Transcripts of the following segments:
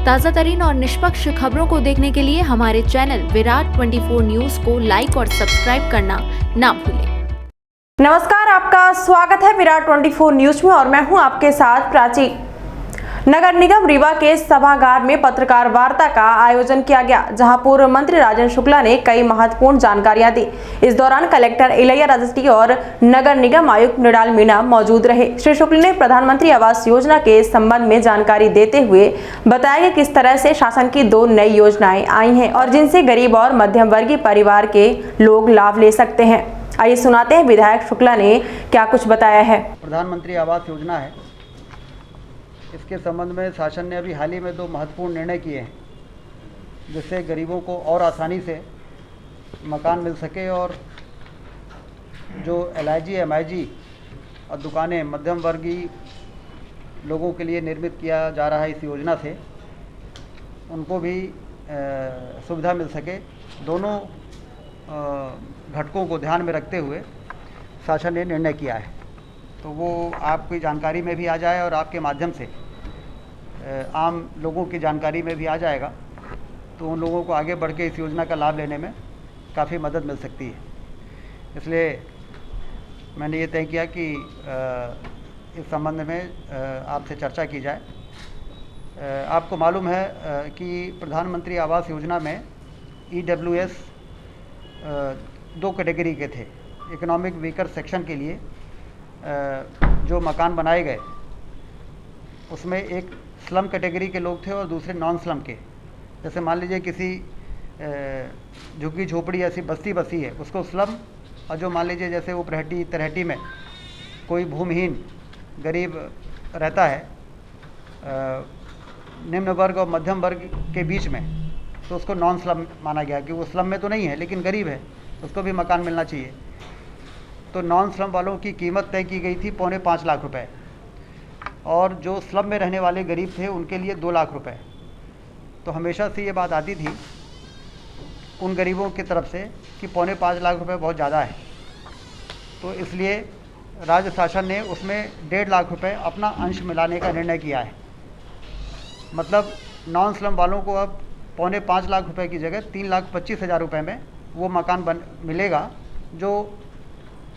ताज़ा तरीन और निष्पक्ष खबरों को देखने के लिए हमारे चैनल विराट 24 न्यूज़ को लाइक और सब्सक्राइब करना ना भूलें। नमस्कार, आपका स्वागत है विराट 24 न्यूज में और मैं हूं आपके साथ प्राची। नगर निगम रीवा के सभागार में पत्रकार वार्ता का आयोजन किया गया, जहां पूर्व मंत्री राजेंद्र शुक्ला ने कई महत्वपूर्ण जानकारियां दी। इस दौरान कलेक्टर इलैया राजस्टी और नगर निगम आयुक्त मृणाल मीणा मौजूद रहे। श्री शुक्ला ने प्रधानमंत्री आवास योजना के संबंध में जानकारी देते हुए बताया कि किस तरह से शासन की 2 नई योजनाएं आई हैं और जिनसे गरीब और मध्यम वर्गीय परिवार के लोग लाभ ले सकते हैं। आइए सुनाते हैं विधायक शुक्ला ने क्या कुछ बताया है। प्रधानमंत्री आवास योजना है, इसके संबंध में शासन ने अभी हाल ही में 2 महत्वपूर्ण निर्णय किए हैं, जिससे गरीबों को और आसानी से मकान मिल सके और जो LIG, MIG और दुकानें मध्यम वर्गीय लोगों के लिए निर्मित किया जा रहा है इस योजना से, उनको भी सुविधा मिल सके। दोनों घटकों को ध्यान में रखते हुए शासन ने निर्णय किया है, तो वो आपकी जानकारी में भी आ जाए और आपके माध्यम से आम लोगों की जानकारी में भी आ जाएगा, तो उन लोगों को आगे बढ़ के इस योजना का लाभ लेने में काफ़ी मदद मिल सकती है। इसलिए मैंने ये तय किया कि इस संबंध में आपसे चर्चा की जाए। आपको मालूम है कि प्रधानमंत्री आवास योजना में EWS 2 कैटेगरी के थे। इकोनॉमिक वीकर सेक्शन के लिए जो मकान बनाए गए, उसमें एक स्लम कैटेगरी के लोग थे और दूसरे नॉन स्लम के। जैसे मान लीजिए किसी झुग्गी झोपड़ी ऐसी बस्ती बसी है, उसको स्लम, और जो मान लीजिए जैसे वो तरहेटी में कोई भूमिहीन गरीब रहता है निम्न वर्ग और मध्यम वर्ग के बीच में, तो उसको नॉन स्लम माना गया कि वो स्लम में तो नहीं है लेकिन गरीब है, उसको भी मकान मिलना चाहिए। तो नॉन स्लम वालों की कीमत तय की गई थी 4.25 लाख रुपए, और जो स्लम में रहने वाले गरीब थे उनके लिए 2 लाख रुपए। तो हमेशा से ये बात आती थी उन गरीबों की तरफ से कि 4.25 लाख रुपए बहुत ज़्यादा है, तो इसलिए राज्य शासन ने उसमें 1.5 लाख रुपए अपना अंश मिलाने का निर्णय किया है। मतलब नॉन स्लम वालों को अब 4.25 लाख रुपए की जगह 3,25,000 रुपये में वो मकान मिलेगा, जो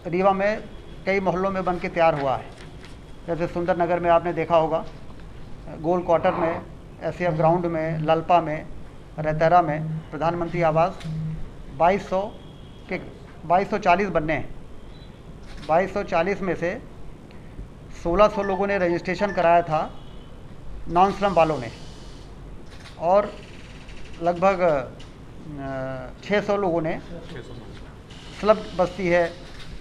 रीवा में कई मोहल्लों में बन के तैयार हुआ है। जैसे सुंदर नगर में आपने देखा होगा, गोल क्वार्टर में, SAF ग्राउंड में, ललपा में, रहतेरा में प्रधानमंत्री आवास 2240 बनने हैं। 2240 में से 1600 लोगों ने रजिस्ट्रेशन कराया था नॉन स्लम वालों ने, और लगभग 600 लोगों ने स्लम बस्ती है,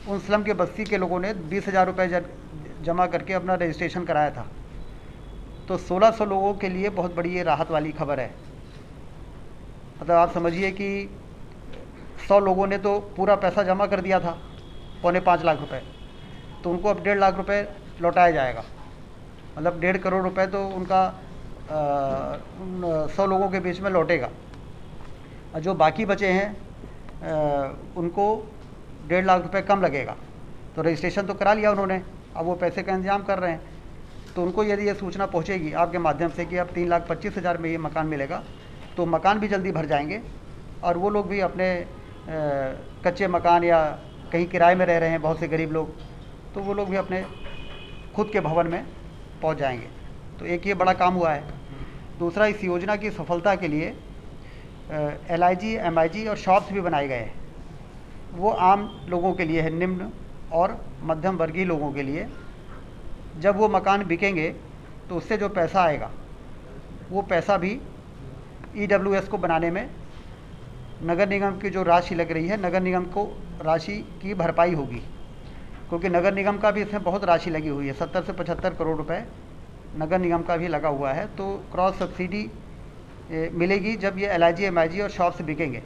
उन स्लम के बस्ती के लोगों ने 20,000 रुपये जमा करके अपना रजिस्ट्रेशन कराया था। तो 1600 लोगों के लिए बहुत बड़ी ये राहत वाली खबर है। मतलब आप समझिए कि 100 लोगों ने तो पूरा पैसा जमा कर दिया था 4.25 लाख रुपए, तो उनको अब 1.5 लाख रुपए लौटाया जाएगा। मतलब 1.5 करोड़ रुपए तो उनका 100 लोगों के बीच में लौटेगा, और जो बाकी बचे हैं उनको 1.5 लाख रुपए कम लगेगा। तो रजिस्ट्रेशन तो करा लिया उन्होंने, अब वो पैसे का इंतजाम कर रहे हैं, तो उनको यदि ये सूचना पहुंचेगी आपके माध्यम से कि अब 3,25,000 में ये मकान मिलेगा, तो मकान भी जल्दी भर जाएंगे, और वो लोग भी अपने कच्चे मकान या कहीं किराए में रह रहे हैं बहुत से गरीब लोग, तो वो लोग भी अपने खुद के भवन में पहुँच जाएंगे। तो एक ये बड़ा काम हुआ है। दूसरा, इस योजना की सफलता के लिए LIG, MIG और शॉप्स भी बनाए गए हैं। वो आम लोगों के लिए है, निम्न और मध्यम वर्गीय लोगों के लिए। जब वो मकान बिकेंगे तो उससे जो पैसा आएगा, वो पैसा भी EWS को बनाने में नगर निगम की जो राशि लग रही है, नगर निगम को राशि की भरपाई होगी, क्योंकि नगर निगम का भी इसमें बहुत राशि लगी हुई है। 70 से 75 करोड़ रुपए नगर निगम का भी लगा हुआ है। तो क्रॉस सब्सिडी मिलेगी जब ये LIG, MIG और शॉप्स बिकेंगे।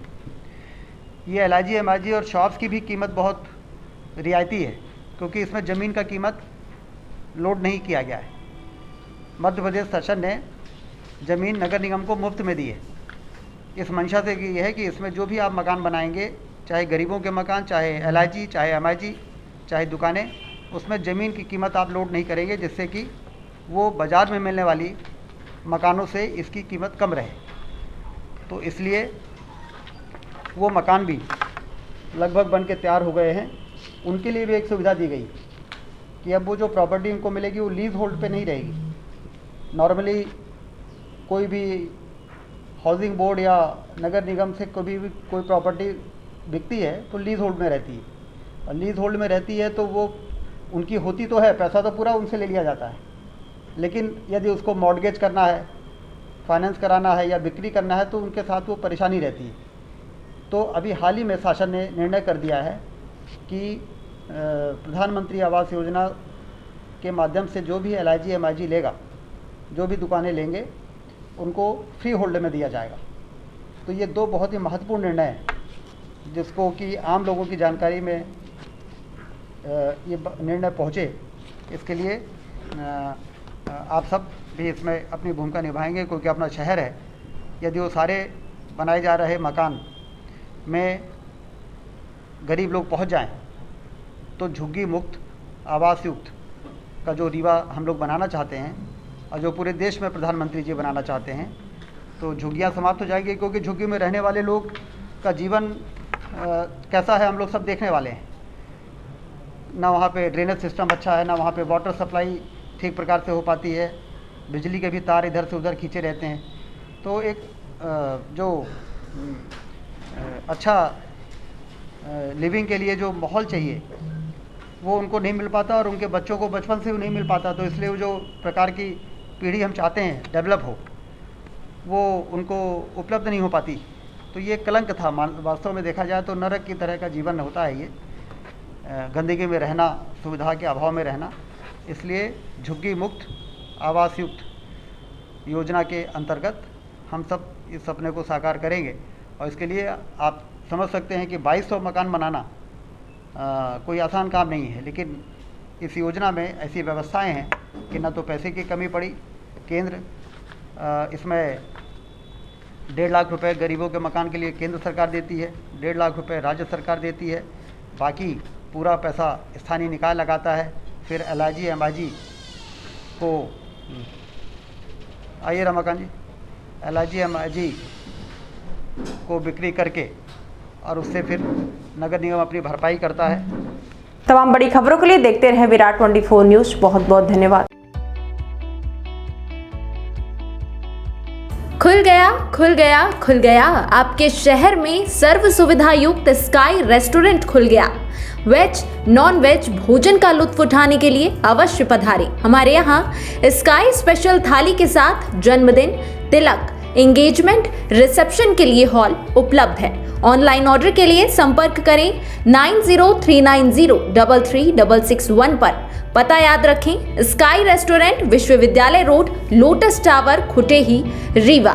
ये LIG, MIG और शॉप्स की भी कीमत बहुत रियायती है, क्योंकि इसमें ज़मीन का कीमत लोड नहीं किया गया है। मध्य प्रदेश शासन ने ज़मीन नगर निगम को मुफ्त में दी है, इस मंशा से की है कि इसमें जो भी आप मकान बनाएंगे, चाहे गरीबों के मकान, चाहे LIG, चाहे MIG, चाहे दुकानें, उसमें ज़मीन की कीमत आप लोड नहीं करेंगे, जिससे कि वो बाज़ार में मिलने वाली मकानों से इसकी कीमत कम रहे। तो इसलिए वो मकान भी लगभग बन के तैयार हो गए हैं। उनके लिए भी एक सुविधा दी गई कि अब वो जो प्रॉपर्टी उनको मिलेगी वो लीज होल्ड पे नहीं रहेगी। नॉर्मली कोई भी हाउसिंग बोर्ड या नगर निगम से कोई प्रॉपर्टी बिकती है तो लीज होल्ड में रहती है, और लीज होल्ड में रहती है तो वो उनकी होती तो है, पैसा तो पूरा उनसे ले लिया जाता है, लेकिन यदि उसको मॉर्टगेज करना है, फाइनेंस कराना है या बिक्री करना है तो उनके साथ वो परेशानी रहती है। तो अभी हाल ही में शासन ने निर्णय कर दिया है कि प्रधानमंत्री आवास योजना के माध्यम से जो भी LIG MIG लेगा, जो भी दुकानें लेंगे, उनको फ्री होल्ड में दिया जाएगा। तो ये दो बहुत ही महत्वपूर्ण निर्णय हैं जिसको कि आम लोगों की जानकारी में ये निर्णय पहुँचे, इसके लिए आप सब भी इसमें अपनी भूमिका निभाएंगे, क्योंकि अपना शहर है। यदि वो सारे बनाए जा रहे मकान में गरीब लोग पहुंच जाएं तो झुग्गी मुक्त आवास युक्त का जो रीवा हम लोग बनाना चाहते हैं और जो पूरे देश में प्रधानमंत्री जी बनाना चाहते हैं, तो झुग्गियाँ समाप्त हो जाएंगी, क्योंकि झुग्गी में रहने वाले लोग का जीवन कैसा है हम लोग सब देखने वाले हैं। ना वहाँ पे ड्रेनेज सिस्टम अच्छा है, ना वहाँ पे वाटर सप्लाई ठीक प्रकार से हो पाती है, बिजली के भी तार इधर से उधर खींचे रहते हैं। तो एक जो अच्छा लिविंग के लिए जो माहौल चाहिए वो उनको नहीं मिल पाता, और उनके बच्चों को बचपन से भी नहीं मिल पाता। तो इसलिए वो जो प्रकार की पीढ़ी हम चाहते हैं डेवलप हो, वो उनको उपलब्ध नहीं हो पाती। तो ये कलंक था, वास्तव में देखा जाए तो नरक की तरह का जीवन होता है ये, गंदगी में रहना, सुविधा के अभाव में रहना। इसलिए झुग्गी मुक्त आवास युक्त योजना के अंतर्गत हम सब इस सपने को साकार करेंगे, और इसके लिए आप समझ सकते हैं कि 2200 मकान बनाना कोई आसान काम नहीं है। लेकिन इस योजना में ऐसी व्यवस्थाएं हैं कि न तो पैसे की कमी पड़ी, केंद्र इसमें 1.5 लाख रुपए गरीबों के मकान के लिए केंद्र सरकार देती है, 1.5 लाख रुपए राज्य सरकार देती है, बाकी पूरा पैसा स्थानीय निकाय लगाता है। फिर LIG MIG को आइए रमाकांत जी, LIG MIG को बिक्री करके और उससे फिर नगर निगम अपनी भरपाई करता है। तमाम बड़ी खबरों के लिए देखते रहें विराट 24 न्यूज। बहुत बहुत धन्यवाद। खुल गया खुल गया खुल गया आपके शहर में सर्व सुविधा युक्त स्काई रेस्टोरेंट खुल गया। वेज नॉन वेज भोजन का लुत्फ उठाने के लिए अवश्य पधारें। हमारे यहाँ स्काई स्पेशल थाली के साथ जन्मदिन, तिलक, एंगेजमेंट, रिसेप्शन के लिए हॉल उपलब्ध है। ऑनलाइन ऑर्डर के लिए संपर्क करें 9039033661 पर। पता याद रखें, स्काई रेस्टोरेंट, विश्वविद्यालय road, lotus tower, Khutehi, Rewa.